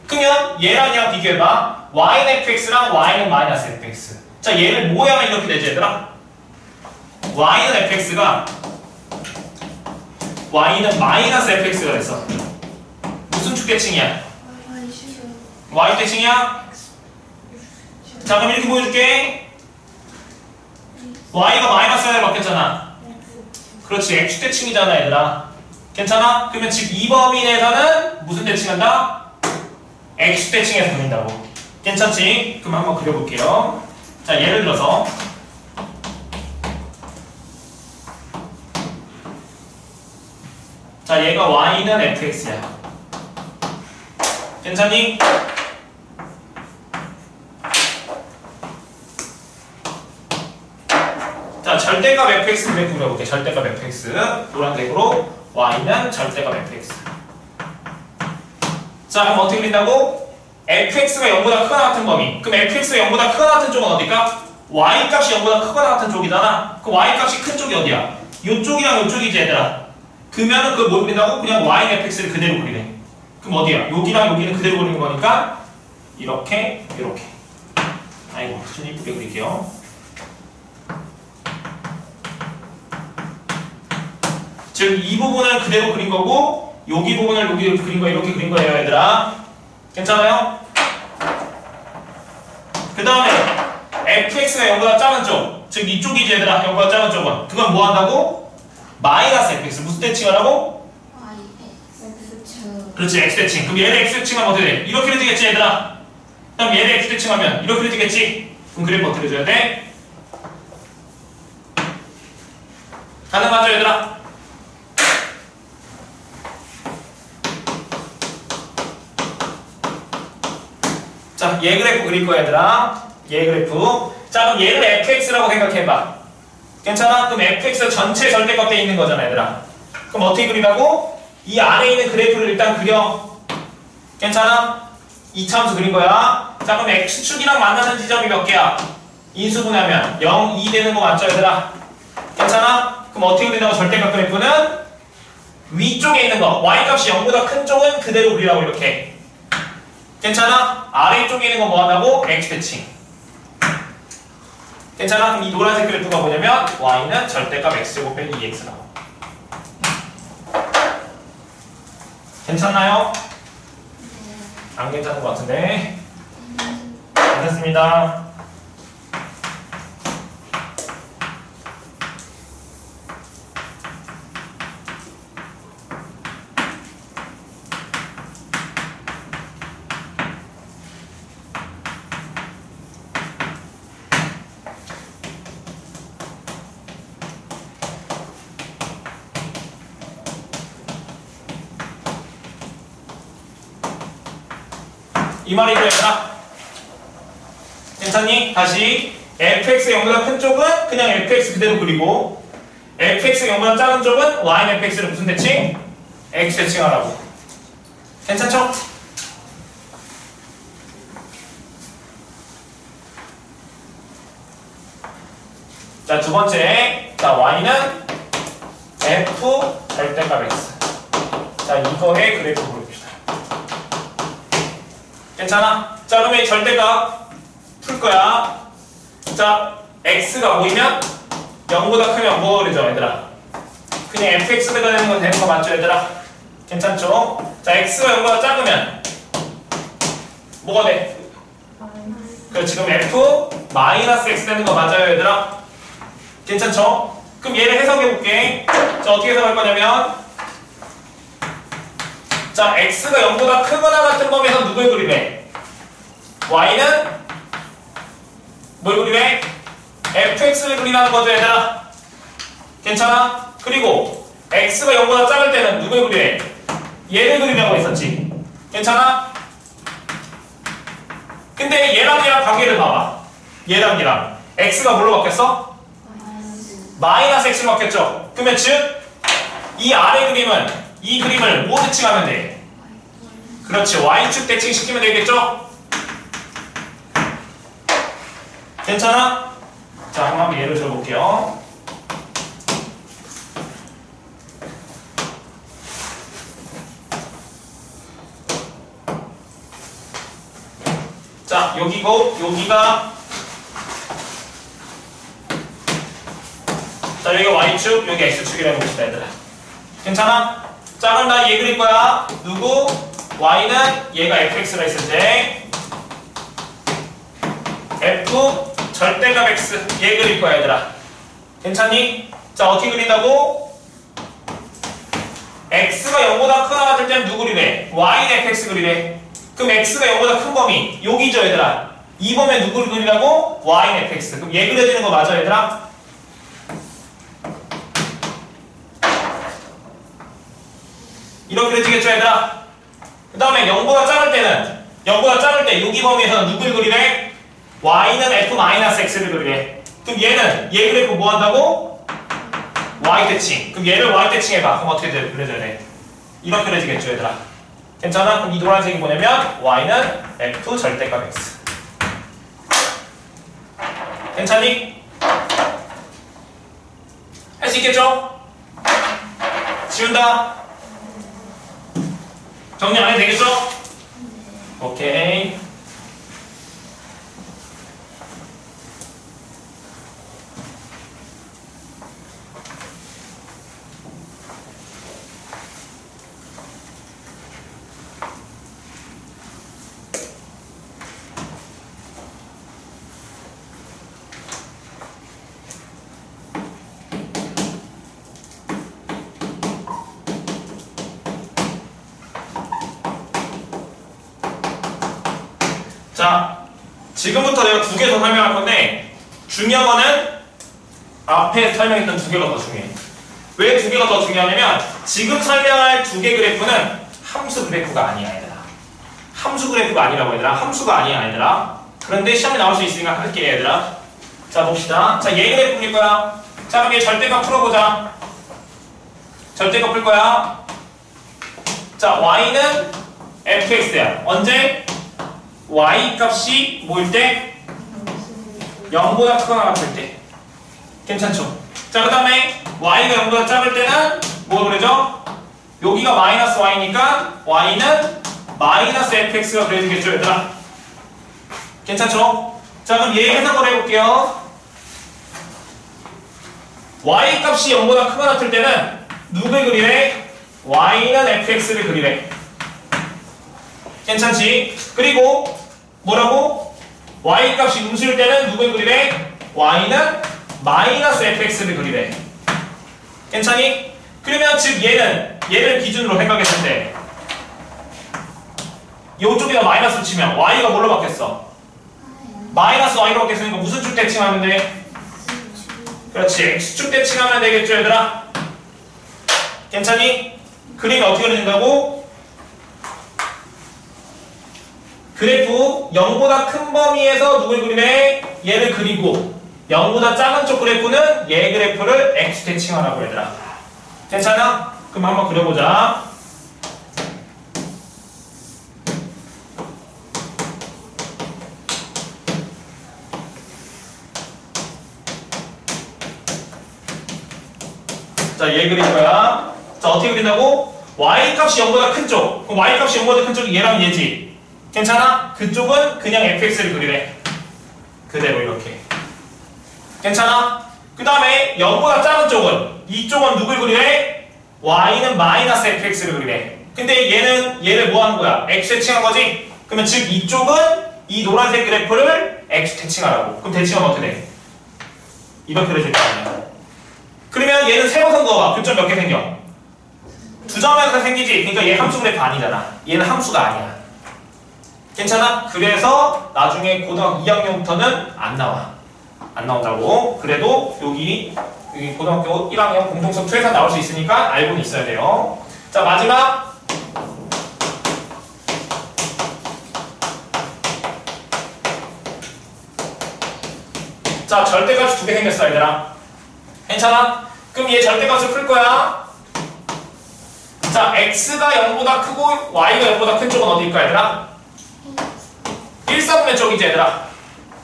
그러면 얘랑 얘랑 비교해봐. y는 fx랑 y는 마이너스 fx. 자, 얘를 모양은 이렇게 되지, 얘들아? y는 fx가 y는 마이너스 fx가 됐어. 무슨 축대칭이야? y축대칭이야? 자, 그럼 이렇게 보여줄게. y가 마이너스 1에 바뀌었잖아. 그렇지, x축대칭이잖아, 얘들아. 괜찮아? 그러면 즉 이 범위 내에서는 무슨 대칭한다? x축대칭에서 그린다고. 괜찮지? 그럼 한번 그려볼게요. 자, 예를 들어서 자, 얘가 y는 fx야. 괜찮니? 자, 절대값 fx 그래프 그려볼게. 절대값 fx 노란색으로 y는 절대값 fx. 자, 그럼 어떻게 그린다고? fx가 0보다 크거나 같은 범위. 그럼 fx가 0보다 크거나 같은 쪽은 어딜까? y 값이 0보다 크거나 같은 쪽이잖아. 그 y 값이 큰 쪽이 어디야? 요쪽이랑 요쪽이지, 얘들아. 그러면은 그걸 뭐 그린다고? 그냥 y는 fx를 그대로 그리네. 그럼 어디야? 여기랑 여기는 그대로 그리는 거니까 이렇게, 이렇게. 아이고, 좀 이쁘게 그릴게요. 즉, 이 부분을 그대로 그린 거고, 여기 부분을 여기 그린 거 이렇게 그린 거예요, 얘들아. 괜찮아요? 그 다음에 fx가 0보다 작은 쪽, 즉 이쪽이지, 얘들아. 0보다 작은 쪽은. 그건 뭐 한다고? 마이너스 fx. 무슨 대칭을 하고? 그렇지, x대칭. 그럼 얘를 x대칭하면 어떻게 돼? 이렇게 그려지겠지, 얘들아. 그럼 얘를 x대칭하면 이렇게 그려지겠지? 그럼 그래프 어떻게 그려줘야 돼? 가능하죠, 얘들아? 자, 얘 그래프 그릴 거야, 얘들아. 얘 그래프. 자, 그럼 얘를 fx라고 생각해봐. 괜찮아? 그럼 fx가 전체 절대값 돼 있는 거잖아, 얘들아. 그럼 어떻게 그리라고? 이 안에 있는 그래프를 일단 그려. 괜찮아? 이차함수 그린 거야. 자, 그럼 x축이랑 만나는 지점이 몇 개야? 인수분해하면 0, 2 되는 거 맞죠, 얘들아? 괜찮아? 그럼 어떻게 그린다고? 절대값 그래프는 위쪽에 있는 거, y값이 0보다 큰 쪽은 그대로 그리라고, 이렇게. 괜찮아? 아래쪽에 있는 거 뭐 한다고? x대칭. 괜찮아? 그럼 이 노란색 그래프가 뭐냐면 y는 절대값 x제곱 빼기 2x라고. 괜찮나요? 안 괜찮은 것 같은데. 괜찮습니다. 이 말이죠, 얘들아. 괜찮니? 다시 fx가 0보다 큰 쪽은 그냥 fx 그대로 그리고 fx가 0보다 작은 쪽은 y는 fx를 무슨 대칭? x 대칭하라고. 괜찮죠? 자, 두 번째. 자, y는 f 절대값 x. 자, 이거의 그래프 보여줍시다. 괜찮아? 자, 그러면 이 절대값 풀 거야. 자, x가 보이면 0보다 크면 뭐 그러죠, 얘들아? 그냥 fx가 되는 건 되는 거 맞죠, 얘들아? 괜찮죠? 자, x가 0보다 작으면 뭐가 돼? 그렇지, 그럼 f 마이너스 x 되는 거 맞아요, 얘들아? 괜찮죠? 그럼 얘를 해석해 볼게. 자, 어떻게 해석할 거냐면, 자, x가 0보다 크거나 같은 범위에서 누굴 그리래? y는 뭘 그리래? fx를 그리라는 거죠, 얘들아. 괜찮아? 그리고 x가 0보다 작을 때는 누굴 그리래? 얘를 그리라고 했었지. 괜찮아? 근데 얘랑 관계를 봐봐. 얘랑 x가 뭘로 바뀌었어? 마이너스 x로 바뀌었죠. 그러면 즉 이 아래 그림은 이 그림을 뭐 대칭하면 돼? 그렇지, y축 대칭시키면 되겠죠? 괜찮아? 자, 한번 예를 들어볼게요. 자, 여기고 여기가, 자, 여기가 y축, 여기 x축이라고 봅시다, 얘들아. 괜찮아? 자 그럼 나 얘 그릴 거야. 누구? y는 얘가 fx라 했을 때 f 절대값 x 얘 그릴 거야 얘들아. 괜찮니? 자 어떻게 그린다고? x가 0보다 크거나 같을 때는 누구 그리래? y는 fx 그리래. 그럼 x가 0보다 큰 범위 여기죠 얘들아. 이 범위에 누구를 그리라고? y는 fx. 그럼 얘 그려지는 거 맞아 얘들아? 이렇게 그려지겠죠 얘들아? 그 다음에 0보다 작을 때는 0보다 작을 때 여기 범위에서는 누구를 그리래? y는 f-x를 그리래. 그럼 얘는 얘 그래프 뭐 한다고? y 대칭. 그럼 얘를 y 대칭 해봐. 그럼 어떻게 그려져야 돼? 이렇게 그려지겠죠 얘들아? 괜찮아? 그럼 이 노란색이 뭐냐면 y는 f 절대값 x. 괜찮니? 할 수 있겠죠? 지운다. 정리 안 해도 되겠죠? 오케이. 자, 지금부터 내가 두 개 더 설명할 건데 중요한 거는 앞에 설명했던 두 개가 더 중요해. 왜 두 개가 더 중요하냐면 지금 설명할 두 개 그래프는 함수 그래프가 아니야 얘들아. 함수 그래프가 아니라고 얘들아. 함수가 아니야 얘들아. 그런데 시험에 나올 수 있으니까 할게 얘들아. 자 봅시다. 자 얘 그래프 풀 거야. 자 그럼 얘 절대값 풀어보자. 절대값 풀 거야. 자 y는 fx야. 언제? y 값이 뭐일 때? 0보다 크거나 같을 때. 괜찮죠? 자 그 다음에 y가 0보다 작을 때는 뭐가 그려져? 여기가 마이너스 y니까 y는 마이너스 fx가 그려지겠죠 얘들아? 괜찮죠? 자 그럼 얘 해석을 해볼게요. y 값이 0보다 크거나 같을 때는 누굴 그리래? y는 fx를 그리래. 괜찮지? 그리고 뭐라고? y 값이 음수일 때는 누굴 그리래? y는 마이너스 fx를 그리래. 괜찮니? 그러면 즉 얘를 기준으로 생각했을 때 이쪽에다 마이너스를 치면 y가 뭘로 바뀌었어? 마이너스 y로 바뀌었으니까 무슨 축 대칭하면 돼? 그렇지, x축 대칭하면 되겠죠 얘들아? 괜찮니? 그림이 어떻게 그려진다고? 그래프 0보다 큰 범위에서 누굴 그리래? 얘를 그리고 0보다 작은 쪽 그래프는 얘 그래프를 x 대칭하라고 얘들아. 괜찮아? 그럼 한번 그려보자. 자, 얘 그릴 거야. 자, 어떻게 그린다고? y 값이 0보다 큰 쪽. 그럼 y 값이 0보다 큰 쪽이 얘랑 얘지. 괜찮아? 그쪽은 그냥 fx를 그리래. 그대로 이렇게. 괜찮아? 그 다음에 0보다 작은 쪽은 이쪽은 누굴 그리래? y는 마이너스 fx를 그리래. 근데 얘를 뭐 하는 거야? x 대칭한 거지? 그러면 즉 이쪽은 이 노란색 그래프를 x 대칭하라고. 그럼 대칭하면 어떻게 돼? 이렇게 그려질 거 아니야. 그러면 얘는 세로 선 거봐. 교점 몇 개 생겨? 두 점에서 생기지? 그러니까 얘 함수 그래프 아니잖아. 얘는 함수가 아니야. 괜찮아? 그래서 나중에 고등학교 2학년부터는 안 나와. 안 나온다고. 그래도 여기 고등학교 1학년 공동수업 2에서 나올 수 있으니까 알고는 있어야 돼요. 자, 마지막. 자, 절대값이 두 개 생겼어, 얘들아. 괜찮아? 그럼 얘 절대값을 풀 거야. 자, x가 0보다 크고 y가 0보다 큰 쪽은 어디일까, 얘들아? 1,4분의 쪽이지, 얘들아.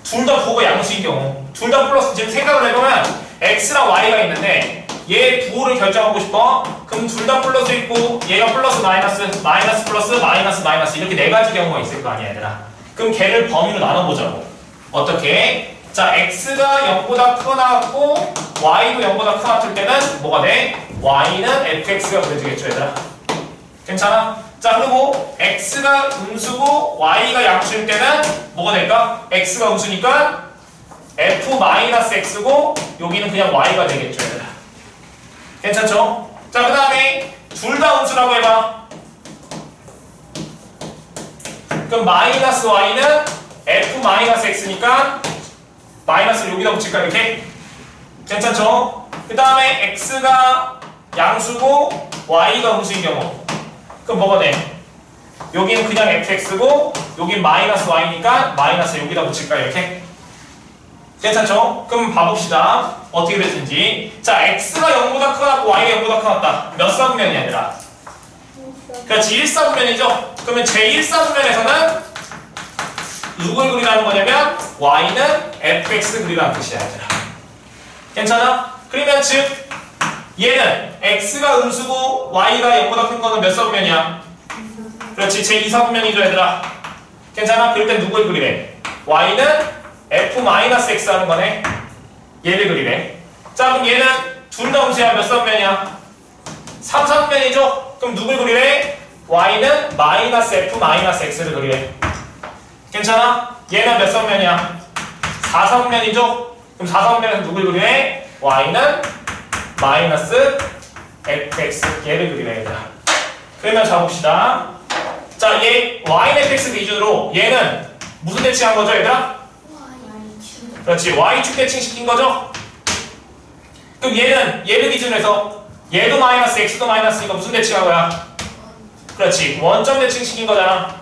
둘 다 보고 양수인 경우. 둘 다 플러스. 지금 생각을 해보면 x랑 y가 있는데 얘 부호를 결정하고 싶어. 그럼 둘 다 플러스 있고 얘가 플러스 마이너스, 마이너스 플러스, 마이너스 마이너스 이렇게 네 가지 경우가 있을 거 아니야, 얘들아. 그럼 걔를 범위로 나눠보자고. 어떻게? 자, x가 0보다 크거나 같고 y도 0보다 크거나 같을 때는 뭐가 돼? y는 fx가 그려지겠죠 얘들아. 괜찮아? 자 그리고 x가 음수고 y가 양수일 때는 뭐가 될까? x가 음수니까 f-x고 여기는 그냥 y가 되겠죠 얘들아. 괜찮죠? 자 그 다음에 둘 다 음수라고 해봐. 그럼 마이너스 y는 f-x니까 마이너스를 여기다 붙일까 이렇게? 괜찮죠? 그 다음에 x가 양수고 y가 음수인 경우 그럼 뭐가 돼? 여기는 그냥 fx고 여긴 마이너스 y니까 마이너스 여기다 붙일까 이렇게? 괜찮죠? 그럼 봐봅시다. 어떻게 됐는지. 자, x가 0보다 크다, y가 0보다 크다. 몇 사분면이야, 얘들아? 그렇지, 1사분면이죠? 그러면 제1사분면에서는 누굴 그리라는 거냐면 y는 fx 그리라는 뜻이야, 얘들아. 괜찮아? 그러면 즉 얘는 x가 음수고 y가 0보다 큰 거는 몇 사분면이야? 그렇지, 제2사분면이죠, 얘들아. 괜찮아? 그럴 땐 누굴 그리래? y는 f-x 하는 거네. 얘를 그리래. 자 그럼 얘는 둘 다 음수야. 몇 사분면이야? 3사분면이죠? 그럼 누굴 그리래? y는 마이너스 f-x를 그리래. 괜찮아? 얘는 몇 사분면이야? 4사분면이죠? 그럼 4사분면에서 누굴 그리래? y는 마이너스 fx 얘를 그리래 얘들아. 그러면 자 봅시다. 자 얘 y는 fx 기준으로 얘는 무슨 대칭한 거죠 얘들아? 그렇지, y축 대칭 시킨 거죠? 그럼 얘를 기준으로 해서 얘도 마이너스 x도 마이너스니까 무슨 대칭한 거야? 그렇지, 원점 대칭 시킨 거잖아.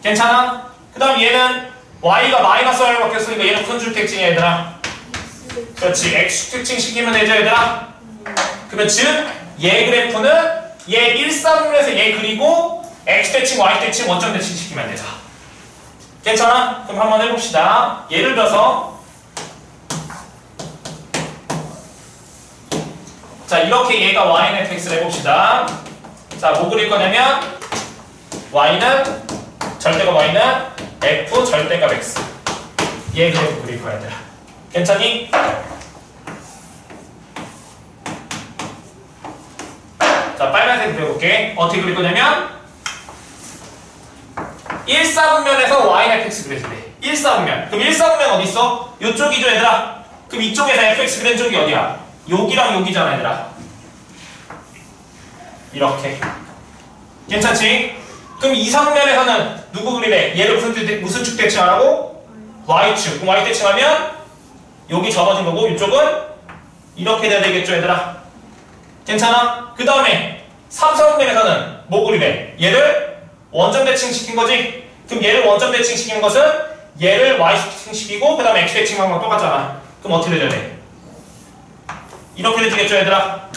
괜찮아? 그 다음 얘는 y가 마이너스 y로 바뀌었으니까 얘는 무슨 줄 대칭이야 얘들아? 그렇지, x축 대칭 시키면 되죠 얘들아? 그러면 즉 얘 그래프는 얘 1사분면에서 얘 그리고 x 대칭 y 대칭 원점 대칭 시키면 되죠. 괜찮아? 그럼 한번 해봅시다. 예를 들어서 자 이렇게 얘가 y는 fx를 해봅시다. 자 뭐 그릴 거냐면 y는 절대값 y는 f 절대값 x 얘 그래프 그릴 거야 얘들아. 괜찮니? 자 빨간색 그려볼게. 어떻게 그릴 거냐면 1사분면에서 y는 fx 그려줄래. 1사분면. 그럼 1사분면 어디 있어? 요쪽이죠 얘들아. 그럼 이쪽에서 fx 그린 쪽이 어디야? 여기랑 여기잖아 얘들아. 이렇게. 괜찮지? 그럼 2사분면에서는 누구 그리래? 얘를 무슨 축 대칭하라고? y축. 그럼 y 대칭하면 여기 접어진 거고 이쪽은 이렇게 돼야 되겠죠 얘들아. 괜찮아? 그 다음에 3사분면에서는 뭐 그리래? 얘를 원점 대칭 시킨 거지? 그럼 얘를 원점 대칭 시키는 것은 얘를 y 대칭 시키고 그 다음에 x 대칭하는 건 똑같잖아. 그럼 어떻게 돼야 돼? 이렇게 되겠죠 얘들아?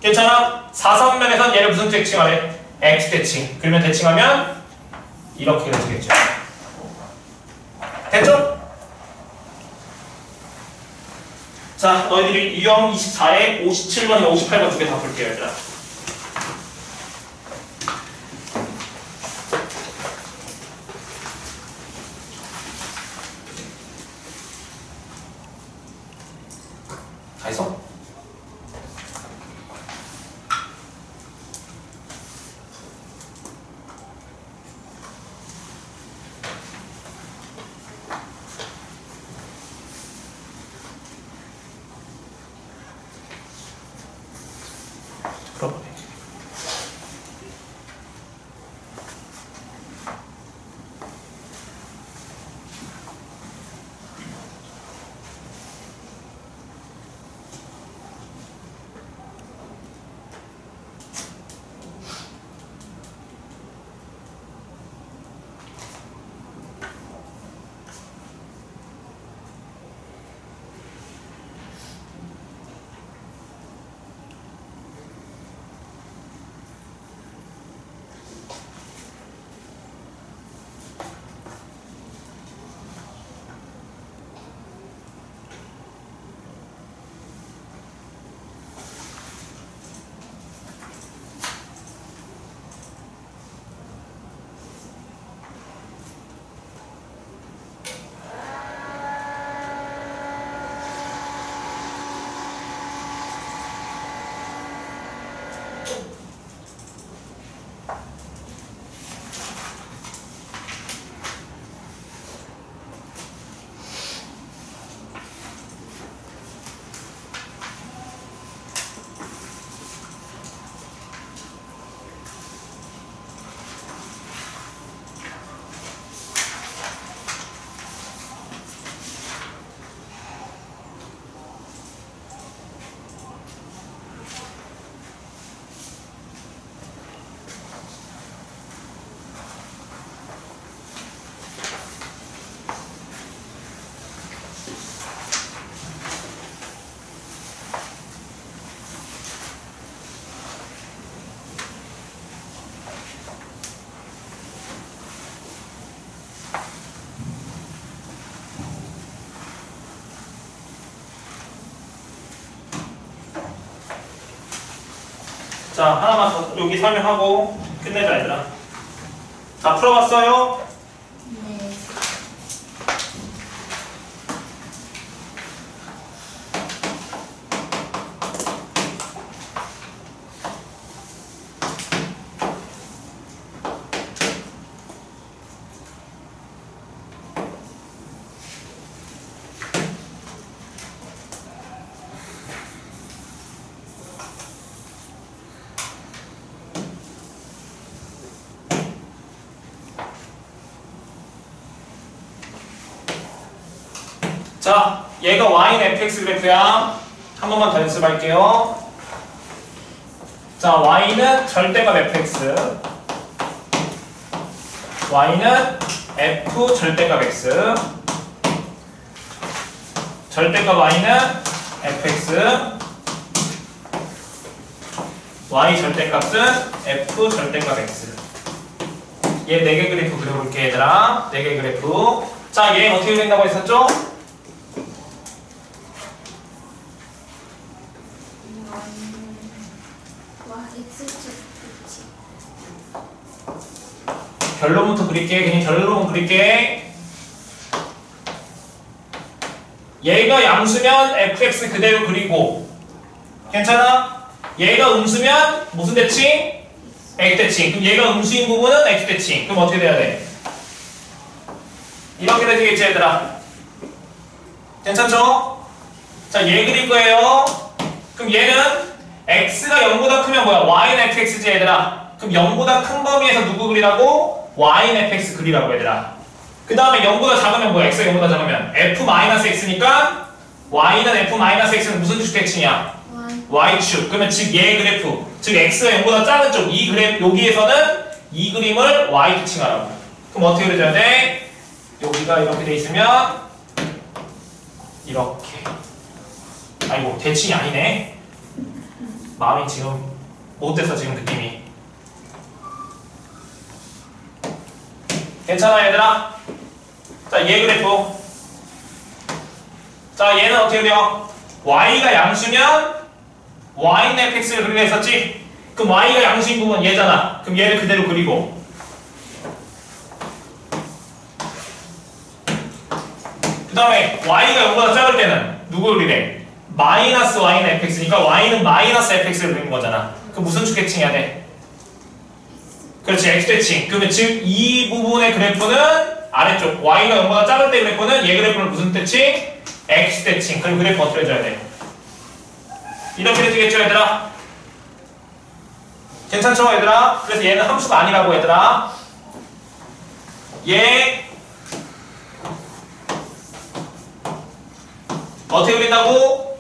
괜찮아? 4사분면에서는 얘를 무슨 대칭하래? x 대칭. 그러면 대칭하면 이렇게 되겠죠. 됐죠? 자 너희들이 유형 24에 57번이나 58번 두 개 다 볼게요 얘들아. 다 했어? 그럼 자, 하나만 더 여기 설명하고 끝내자, 얘들아. 다 풀어봤어요? 네. 자, 얘가 y는 fx 그래프야. 한 번만 더 연습할게요. 자, y는 절대값 fx. y는 f 절대값 x. 절대값 y는 fx. y 절대값은 f 절대값 x. 얘 4개 그래프 그려볼게, 얘들아. 4개 그래프. 자, 얘 어떻게 된다고 했었죠? 결론부터 그릴게. 그냥 결론은 그릴게. 얘가 양수면 fx 그대로 그리고 괜찮아? 얘가 음수면 무슨 대칭? x 대칭. 그럼 얘가 음수인 부분은 x 대칭. 그럼 어떻게 돼야 돼? 이렇게 되겠지, 얘들아. 괜찮죠? 자, 얘 그릴 거예요. 그럼 얘는 x가 0보다 크면 뭐야? y는 fx지, 얘들아. 그럼 0보다 큰 범위에서 누구 그리라고? y는 fx 그리라고, 얘들아. 그 다음에 0보다 작으면 뭐야? x가 0보다 작으면 f-x니까 y는 f-x는 무슨 축 대칭이야? y축. 그러면 즉 얘 그래프, 즉 x가 0보다 작은 쪽 이 그래프, 여기에서는 이 그림을 y 대칭하라고. 그럼 어떻게 그려줘야 돼? 여기가 이렇게 돼 있으면 이렇게. 아이고, 대칭이 아니네. 마음이 지금 못됐어, 지금 느낌이. 괜찮아, 얘들아? 자, 얘 그래프. 자, 얘는 어떻게 그려? y가 양수면 y는 fx를 그리려 했었지? 그럼 y가 양수인 부분 얘잖아. 그럼 얘를 그대로 그리고 그 다음에 y가 0보다 작을 때는 누구 그리래? 마이너스 y는 fx니까 y는 마이너스 fx를 그리는 거잖아. 그럼 무슨 축 대칭해야 돼? 그렇지, x대칭. 그러면 즉 이 부분의 그래프는 아래쪽 y가 0보다 작을 때 그래프는 얘 그래프는 무슨 대칭? x대칭. 그럼 그래프 어떻게 해줘야 돼? 이렇게 되겠죠, 얘들아? 괜찮죠, 얘들아? 그래서 얘는 함수가 아니라고, 얘들아. 얘 어떻게 그린다고?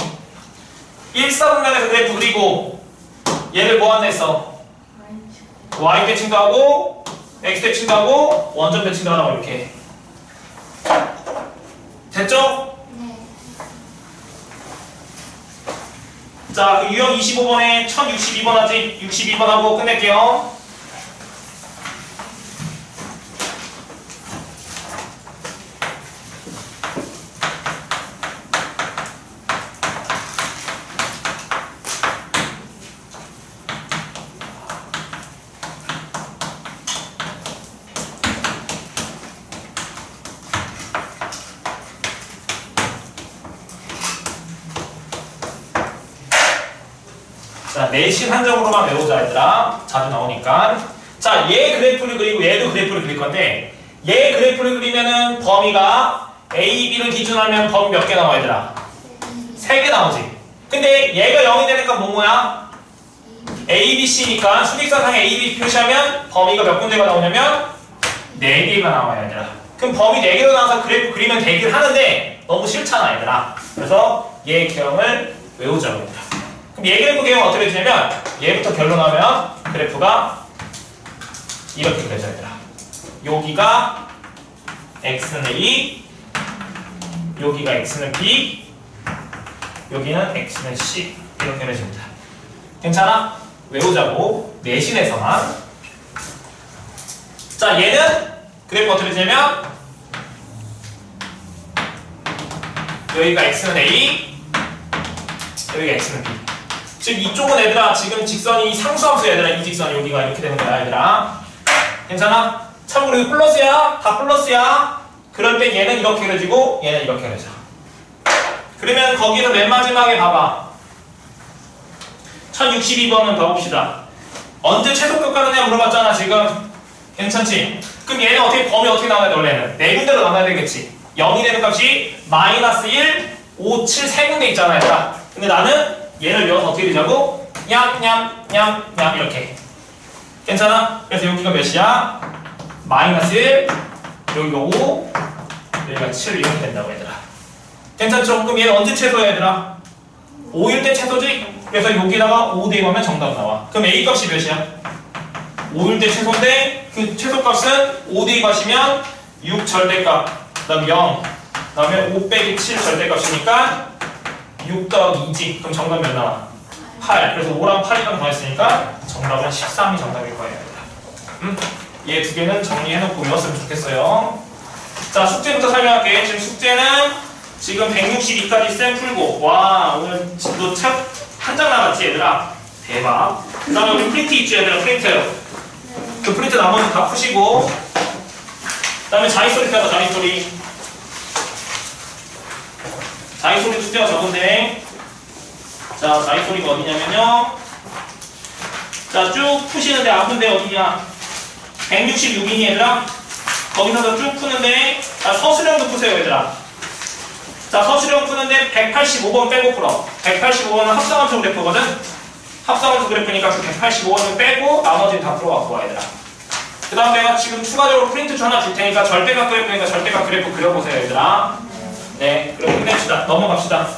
일사분면에서 그래프 그리고 얘를 뭐 한다 했어? y 대칭도 하고 x 대칭도 하고 원점 대칭도 하라고 이렇게. 됐죠? 네. 자, 유형 25번에 1062번 하지? 62번 하고 끝낼게요. 자, 내신 한정으로만 외우자, 얘들아. 자주 나오니까. 자, 얘 그래프를 그리고 얘도 그래프를 그릴 건데, 얘 그래프를 그리면은 범위가 A, B를 기준으로 하면 범위 몇 개 나와, 얘들아? 3개 나오지. 근데 얘가 0이 되니까 뭐야? A, B, C니까 수직선상에 A, B 표시하면 범위가 몇 군데가 나오냐면 4개가 나와요, 얘들아. 그럼 범위 4개로 나와서 그래프 그리면 되긴 하는데 너무 싫잖아, 얘들아. 그래서 얘 개형을 외우자고, 얘들아. 그럼 얘 그래프 개형은 어떻게 되냐면 얘부터 결론하면 그래프가 이렇게 그려져, 얘들아. 여기가 x는 A, 여기가 x는 B, 여기는 x는 C. 이렇게 그려집니다. 괜찮아? 외우자고. 내신에서만. 자, 얘는 그래프 어떻게 되냐면 여기가 x는 A, 여기가 x는 B. 즉 이쪽은 얘들아 지금 직선이 상수함수 얘들아 이 직선 여기가 이렇게 되는 거야 얘들아. 괜찮아? 참고로 이거 플러스야. 다 플러스야. 그럴 때 얘는 이렇게 그려지고 얘는 이렇게 그려져. 그러면 거기서 맨 마지막에 봐봐. 1062번은 더 봅시다. 언제 최소값 가느냐 물어봤잖아 지금. 괜찮지? 그럼 얘는 어떻게 범위 어떻게 나와야 돼 원래는? 네 군데로 나눠야 되겠지. 0이 되는 값이 마이너스 1, 5, 7 세 군데 있잖아 얘들아. 근데 나는 얘를 외워서 어떻게 되자고? 냠냠냠냠 이렇게. 괜찮아? 그래서 여기가 몇이야? 마이너스 1, 여기가 5, 여기가 7 이렇게 된다고 얘들아. 괜찮죠? 그럼 얘는 언제 최소야 얘들아? 5일 때 최소지? 그래서 여기다가 5 대입하면 정답 나와. 그럼 A 값이 몇이야? 5일 때 최소인데 그 최소값은 5 대입하시면 6 절대값, 그 다음 0, 그 다음에 5 빼기 7 절대값이니까 6 더하기 2지. 그럼 정답 몇 나와? 8. 그래서 5랑 8이랑 더했으니까 정답은 13이 정답일 거예요. 얘 두 개는 정리해놓고 외웠으면 좋겠어요. 자, 숙제부터 설명할게. 지금 숙제는 지금 162까지 쌤 풀고. 와, 오늘 너 책 한 장 남았지 얘들아? 대박. 그 다음에 우리 프린트 있죠 얘들아? 프린트. 그 프린트 나머지 다 푸시고. 그 다음에 자기소리 펴봐. 자기소리. 자기소리 숙제가 적은데. 자, 자기소리가 어디냐면요. 자, 쭉 푸시는데 아픈데 어디냐? 166이니 얘들아? 거기서도 쭉 푸는데. 자, 서술형도 푸세요 얘들아. 자, 서술형 푸는데 185번 빼고 풀어. 185번은 합성함수 그래프거든? 합성함수 그래프니까 그 185번을 빼고 나머지는 다 풀어갖고 와 얘들아. 그 다음 내가 지금 추가적으로 프린트 하나 줄 테니까 절대각 그래프니까 절대각 그래프 그려보세요 얘들아. 네, 그럼 끝냅시다. 넘어갑시다.